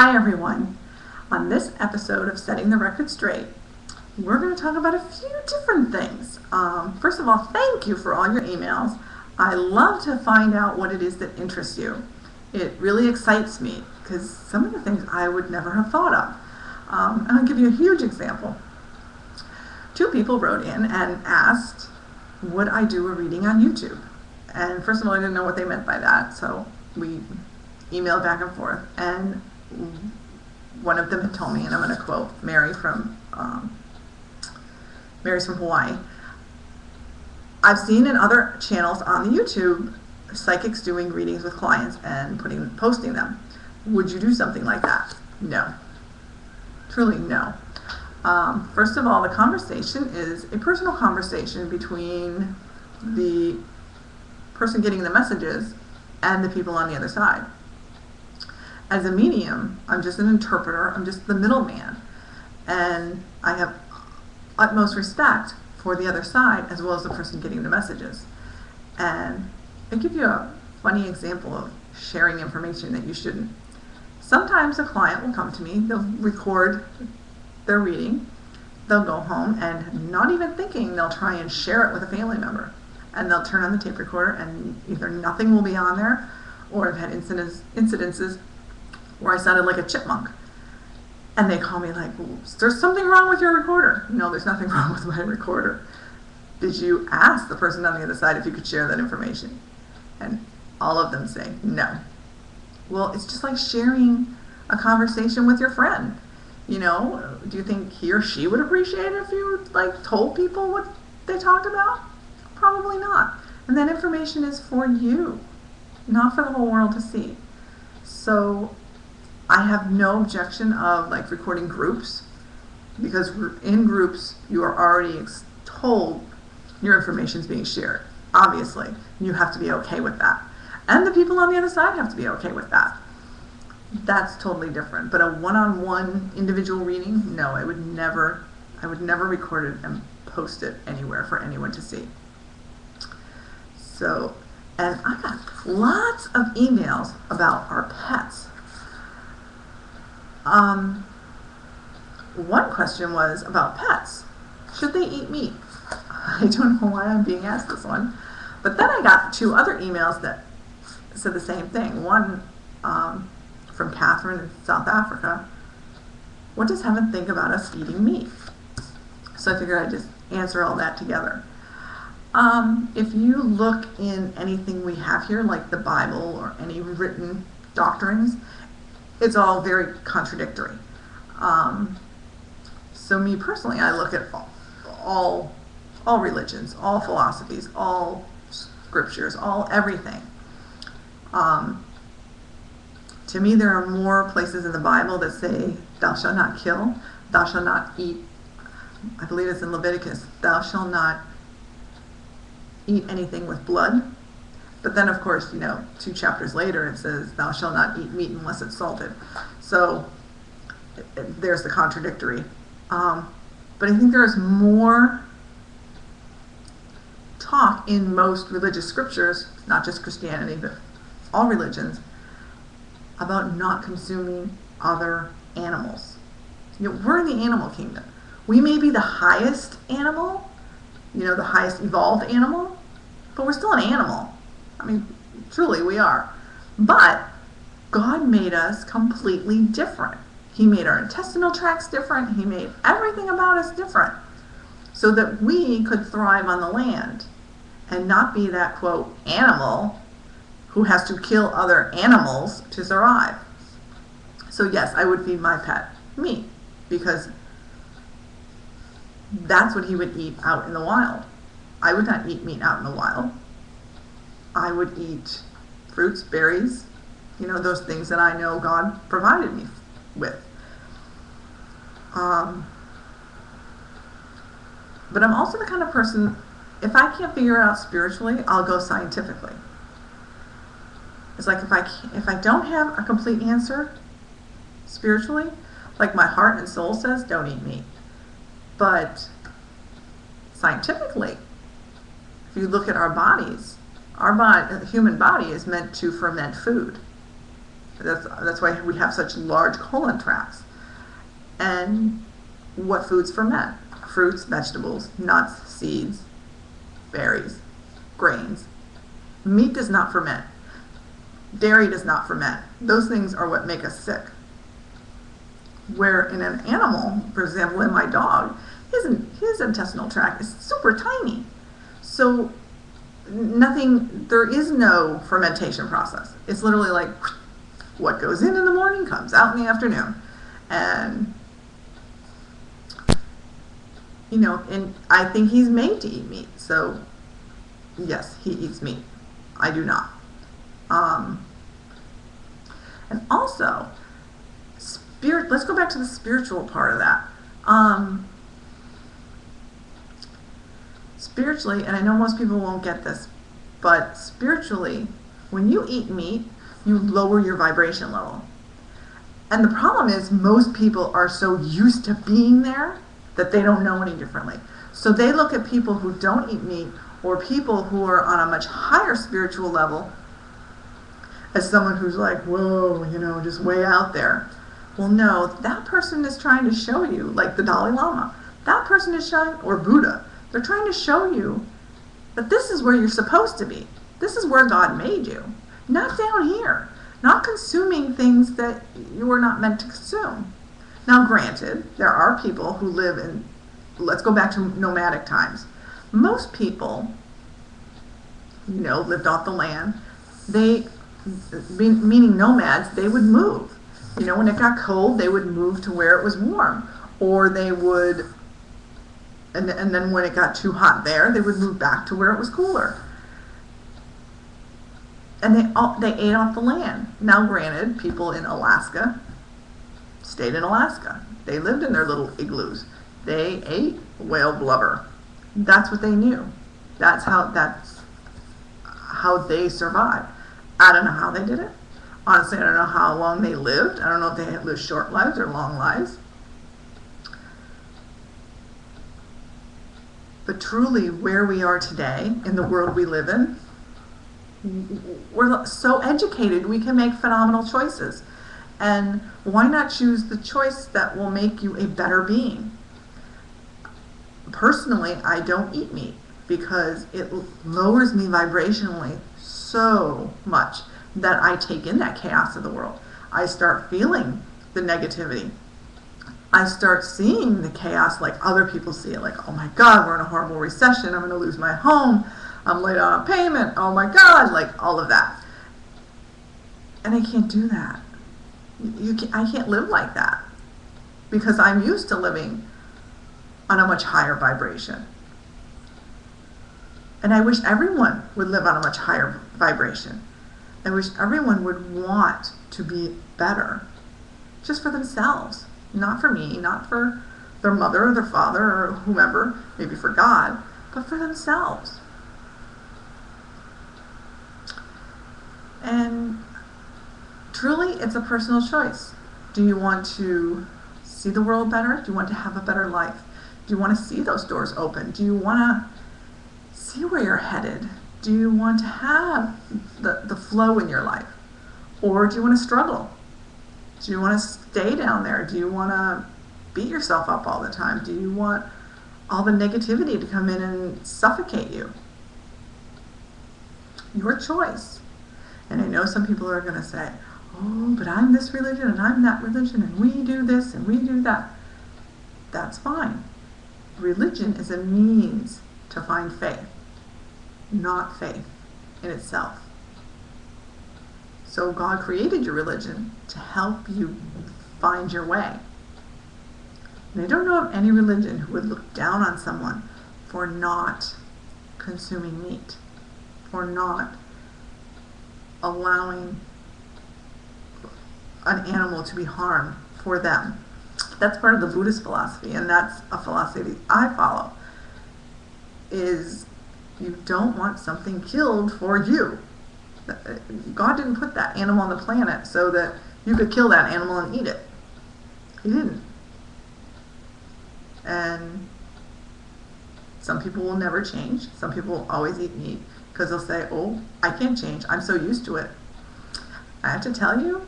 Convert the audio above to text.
Hi everyone. On this episode of Setting the Record Straight, we're going to talk about a few different things. First of all, thank you for all your emails. I love to find out what it is that interests you. It really excites me because some of the things I would never have thought of. And I'll give you a huge example. Two people wrote in and asked, would I do a reading on YouTube? And first of all, I didn't know what they meant by that, so we emailed back and forth. And one of them had told me, and I'm going to quote Mary's from Hawaii. I've seen in other channels on the YouTube psychics doing readings with clients and posting them. Would you do something like that? No. Truly no. First of all, the conversation is a personal conversation between the person getting the messages and the people on the other side. As a medium, I'm just an interpreter, I'm just the middleman, and I have utmost respect for the other side as well as the person getting the messages. And I'll give you a funny example of sharing information that you shouldn't. Sometimes a client will come to me, they'll record their reading, they'll go home and not even thinking, they'll try and share it with a family member. And they'll turn on the tape recorder and either nothing will be on there, or I've had incidences where I sounded like a chipmunk. And they call me like, well, there's something wrong with your recorder. No, there's nothing wrong with my recorder. Did you ask the person on the other side if you could share that information? And all of them say no. Well, it's just like sharing a conversation with your friend. You know, do you think he or she would appreciate it if you told people what they talked about? Probably not. And that information is for you, not for the whole world to see. So I have no objection of recording groups, because in groups you are already told your information is being shared. Obviously, you have to be okay with that. And the people on the other side have to be okay with that. That's totally different. But a one-on-one individual reading, no, I would never record it and post it anywhere for anyone to see. So, and I got lots of emails about our pets. One question was about pets. Should they eat meat? I don't know why I'm being asked this one. But then I got two other emails that said the same thing. One from Catherine in South Africa. What does heaven think about us eating meat? So I figured I'd just answer all that together. If you look in anything we have here, like the Bible or any written doctrines, it's all very contradictory. So me personally, I look at all religions, all philosophies, all scriptures, everything. To me, there are more places in the Bible that say, thou shalt not kill, thou shalt not eat. I believe it's in Leviticus, thou shalt not eat anything with blood. But then, of course, 2 chapters later, it says, thou shalt not eat meat unless it's salted. So there's the contradictory. But I think there is more talk in most religious scriptures, not just Christianity, but all religions, about not consuming other animals. We're in the animal kingdom. We may be the highest animal, the highest evolved animal, but we're still an animal. I mean, truly we are. But God made us completely different. He made our intestinal tracts different. He made everything about us different so that we could thrive on the land and not be that, quote, animal who has to kill other animals to survive. So yes, I would feed my pet meat because that's what he would eat out in the wild. I would not eat meat out in the wild. I would eat fruits, berries, those things that I know God provided me with. But I'm also the kind of person, if I can't figure it out spiritually, I'll go scientifically. It's like if I don't have a complete answer spiritually, like my heart and soul says, don't eat meat. But scientifically, if you look at our bodies, the human body is meant to ferment food. That's why we have such large colon tracts. And what foods ferment? Fruits, vegetables, nuts, seeds, berries, grains. Meat does not ferment. Dairy does not ferment. Those things are what make us sick. Where in an animal, for example, in my dog, his intestinal tract is super tiny. So there is no fermentation process. It's literally like what goes in the morning comes out in the afternoon. And, and I think he's made to eat meat. So yes, he eats meat. I do not. And also, let's go back to the spiritual part of that. Spiritually, and I know most people won't get this, but spiritually, when you eat meat, you lower your vibration level. And the problem is most people are so used to being there that they don't know any differently. So they look at people who don't eat meat or people who are on a much higher spiritual level as someone who's like, whoa, just way out there. Well, no, that person is trying to show you, like the Dalai Lama, that person is showing, or Buddha, they're trying to show you that this is where you're supposed to be. This is where God made you. Not down here. Not consuming things that you were not meant to consume. Now, granted, there are people who live in, let's go back to nomadic times. Most people, lived off the land. Meaning nomads, they would move. When it got cold, they would move to where it was warm. Or they would, and then when it got too hot there, they would move back to where it was cooler. And they ate off the land. Now, granted, people in Alaska stayed in Alaska. They lived in their little igloos. They ate whale blubber. That's what they knew. That's how they survived. I don't know how they did it. Honestly, I don't know how long they lived. I don't know if they lived short lives or long lives. But truly, where we are today, in the world we live in, we're so educated, we can make phenomenal choices. And why not choose the choice that will make you a better being? Personally, I don't eat meat because it lowers me vibrationally so much that I take in that chaos of the world. I start feeling the negativity. I start seeing the chaos like other people see it. Like, oh my God, we're in a horrible recession. I'm going to lose my home. I'm late on a payment. Oh my God, like all of that. And I can't do that. I can't live like that because I'm used to living on a much higher vibration. And I wish everyone would live on a much higher vibration. I wish everyone would want to be better just for themselves, not for me, not for their mother or their father or whomever, maybe for God, but for themselves. And truly, it's a personal choice. Do you want to see the world better? Do you want to have a better life? Do you want to see those doors open? Do you want to see where you're headed? Do you want to have the flow in your life? Or do you want to struggle? Do you want to stay down there? Do you want to beat yourself up all the time? Do you want all the negativity to come in and suffocate you? Your choice. And I know some people are going to say, oh, but I'm this religion and I'm that religion and we do this and we do that. That's fine. Religion is a means to find faith, not faith in itself. So God created your religion to help you find your way. And I don't know of any religion who would look down on someone for not consuming meat, for not allowing an animal to be harmed for them. That's part of the Buddhist philosophy, and that's a philosophy I follow, is you don't want something killed for you. God didn't put that animal on the planet so that you could kill that animal and eat it. He didn't. And some people will never change. Some people will always eat meat because they'll say, oh, I can't change. I'm so used to it. I have to tell you,